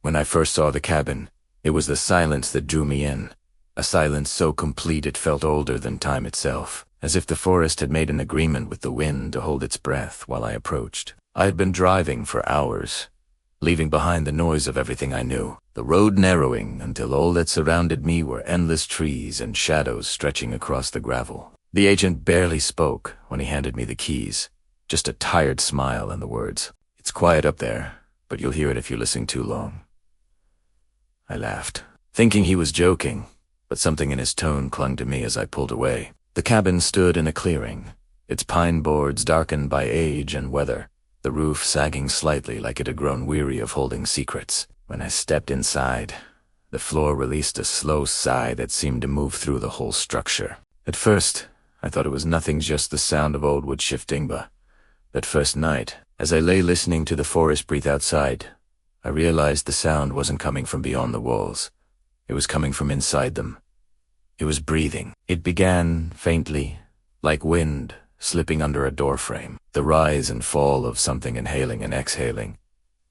When I first saw the cabin, it was the silence that drew me in. A silence so complete it felt older than time itself, as if the forest had made an agreement with the wind to hold its breath while I approached. I had been driving for hours, leaving behind the noise of everything I knew, the road narrowing until all that surrounded me were endless trees and shadows stretching across the gravel. The agent barely spoke when he handed me the keys, just a tired smile and the words, "It's quiet up there, but you'll hear it if you listen too long." I laughed, thinking he was joking, but something in his tone clung to me as I pulled away. The cabin stood in a clearing, its pine boards darkened by age and weather, the roof sagging slightly like it had grown weary of holding secrets. When I stepped inside, the floor released a slow sigh that seemed to move through the whole structure. At first, I thought it was nothing, just the sound of old wood shifting, but that first night, as I lay listening to the forest breathe outside, I realized the sound wasn't coming from beyond the walls. It was coming from inside them. It was breathing. It began faintly, like wind slipping under a doorframe, the rise and fall of something inhaling and exhaling,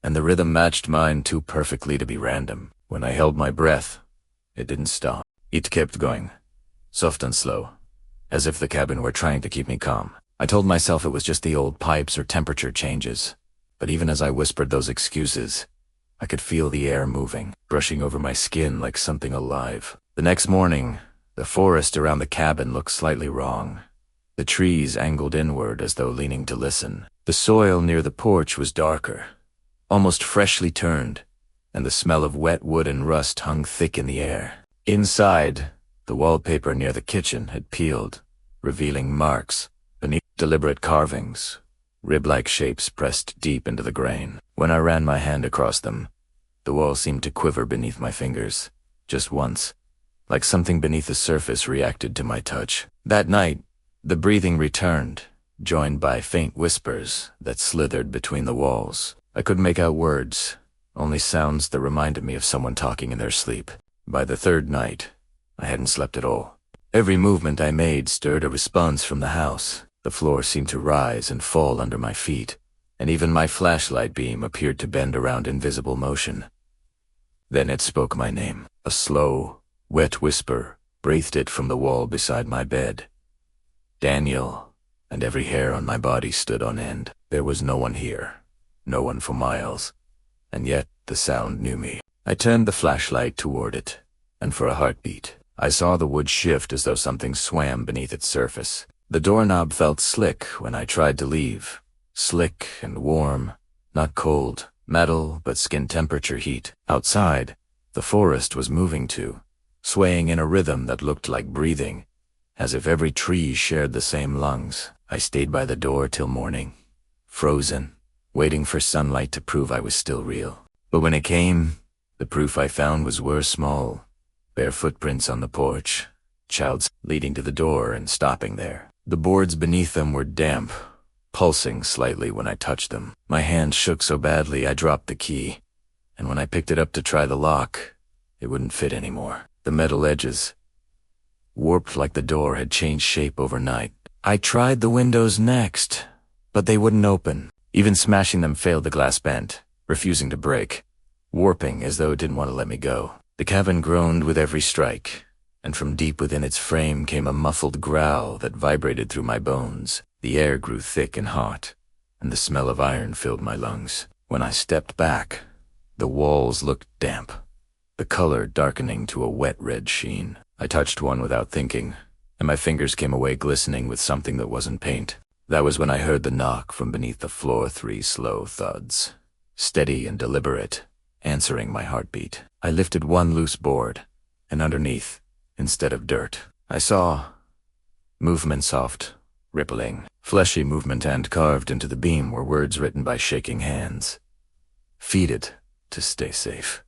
and the rhythm matched mine too perfectly to be random. When I held my breath, it didn't stop. It kept going, soft and slow, as if the cabin were trying to keep me calm. I told myself it was just the old pipes or temperature changes, but even as I whispered those excuses, I could feel the air moving, brushing over my skin like something alive. The next morning, the forest around the cabin looked slightly wrong. The trees angled inward as though leaning to listen. The soil near the porch was darker, almost freshly turned, and the smell of wet wood and rust hung thick in the air. Inside, the wallpaper near the kitchen had peeled, revealing marks beneath deliberate carvings, rib-like shapes pressed deep into the grain. When I ran my hand across them, the wall seemed to quiver beneath my fingers, just once, like something beneath the surface reacted to my touch. That night, the breathing returned, joined by faint whispers that slithered between the walls. I couldn't make out words, only sounds that reminded me of someone talking in their sleep. By the third night, I hadn't slept at all. Every movement I made stirred a response from the house. The floor seemed to rise and fall under my feet, and even my flashlight beam appeared to bend around invisible motion. Then it spoke my name. A slow, wet whisper breathed it from the wall beside my bed. Daniel, and every hair on my body stood on end. There was no one here, no one for miles, and yet the sound knew me. I turned the flashlight toward it, and for a heartbeat, I saw the wood shift as though something swam beneath its surface. The doorknob felt slick when I tried to leave. Slick and warm, not cold, metal but skin temperature heat. Outside, the forest was moving too, swaying in a rhythm that looked like breathing, as if every tree shared the same lungs. I stayed by the door till morning, frozen, waiting for sunlight to prove I was still real. But when it came, the proof I found were small, bare footprints on the porch, child's leading to the door and stopping there. The boards beneath them were damp, pulsing slightly when I touched them. My hand shook so badly I dropped the key, and when I picked it up to try the lock, it wouldn't fit anymore. The metal edges, warped like the door had changed shape overnight. I tried the windows next, but they wouldn't open. Even smashing them failed, the glass bent, refusing to break, warping as though it didn't want to let me go. The cabin groaned with every strike, and from deep within its frame came a muffled growl that vibrated through my bones. The air grew thick and hot, and the smell of iron filled my lungs. When I stepped back, the walls looked damp, the color darkening to a wet red sheen. I touched one without thinking, and my fingers came away glistening with something that wasn't paint. That was when I heard the knock from beneath the floor, 3 slow thuds, steady and deliberate, answering my heartbeat. I lifted one loose board, and underneath, instead of dirt, I saw movement, soft, rippling, fleshy movement, and carved into the beam were words written by shaking hands. "Feed it to stay safe."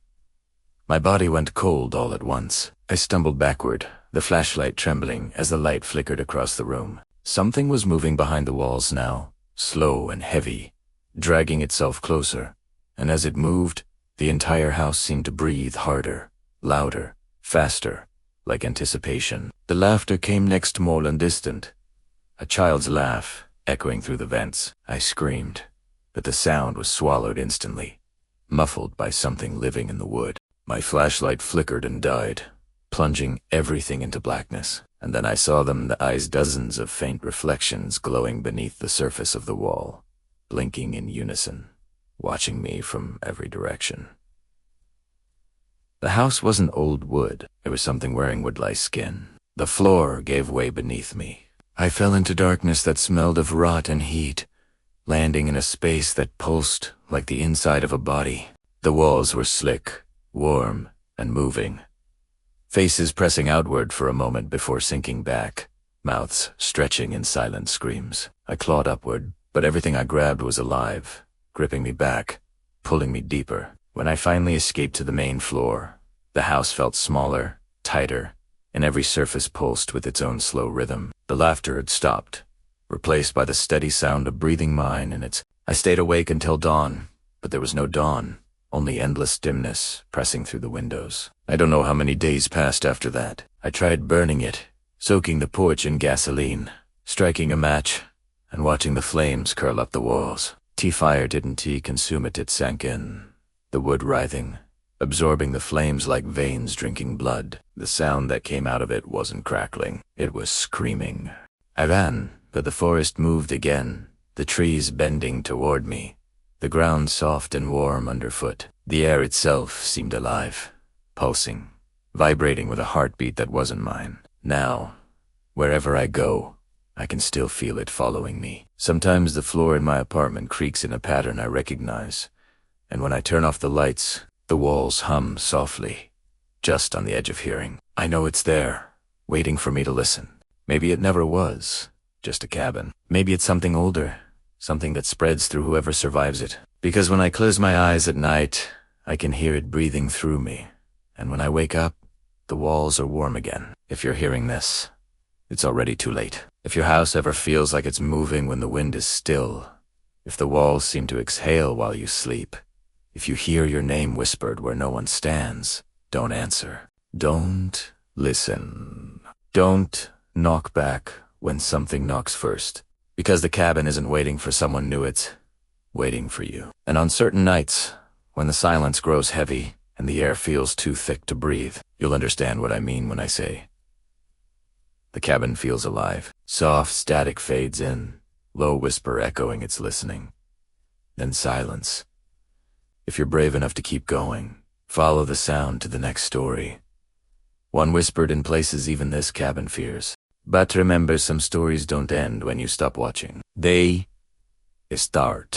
My body went cold all at once. I stumbled backward, the flashlight trembling as the light flickered across the room. Something was moving behind the walls now, slow and heavy, dragging itself closer, and as it moved, the entire house seemed to breathe harder, louder, faster, like anticipation. The laughter came next, more and distant, a child's laugh echoing through the vents. I screamed, but the sound was swallowed instantly. muffled by something living in the wood. My flashlight flickered and died, plunging everything into blackness. And then I saw them, the eyes dozens of faint reflections glowing beneath the surface of the wall, blinking in unison, watching me from every direction. The house wasn't old wood. It was something wearing wood-like skin. The floor gave way beneath me. I fell into darkness that smelled of rot and heat, landing in a space that pulsed like the inside of a body. The walls were slick, warm, and moving. Faces pressing outward for a moment before sinking back, mouths stretching in silent screams. I clawed upward, but everything I grabbed was alive, gripping me back, pulling me deeper. When I finally escaped to the main floor, the house felt smaller, tighter, and every surface pulsed with its own slow rhythm. The laughter had stopped, replaced by the steady sound of breathing mine and its. I stayed awake until dawn, but there was no dawn, only endless dimness pressing through the windows. I don't know how many days passed after that. I tried burning it, soaking the porch in gasoline, striking a match, and watching the flames curl up the walls. Fire didn't consume it, it sank in, the wood writhing, absorbing the flames like veins drinking blood. The sound that came out of it wasn't crackling, it was screaming. I ran, but the forest moved again, the trees bending toward me, the ground soft and warm underfoot. The air itself seemed alive, pulsing, vibrating with a heartbeat that wasn't mine. Now, wherever I go, I can still feel it following me. Sometimes the floor in my apartment creaks in a pattern I recognize, and when I turn off the lights, the walls hum softly, just on the edge of hearing. I know it's there, waiting for me to listen. Maybe it never was, just a cabin. Maybe it's something older, something that spreads through whoever survives it. Because when I close my eyes at night, I can hear it breathing through me. And when I wake up, the walls are warm again. If you're hearing this, it's already too late. If your house ever feels like it's moving when the wind is still, if the walls seem to exhale while you sleep, if you hear your name whispered where no one stands, don't answer. Don't listen. Don't knock back when something knocks first. Because the cabin isn't waiting for someone new, it's waiting for you. And on certain nights, when the silence grows heavy and the air feels too thick to breathe, you'll understand what I mean when I say, the cabin feels alive. Soft static fades in, low whisper echoing its listening. Then silence. If you're brave enough to keep going, follow the sound to the next story. One whispered in places even this cabin fears. But remember, some stories don't end when you stop watching. They start.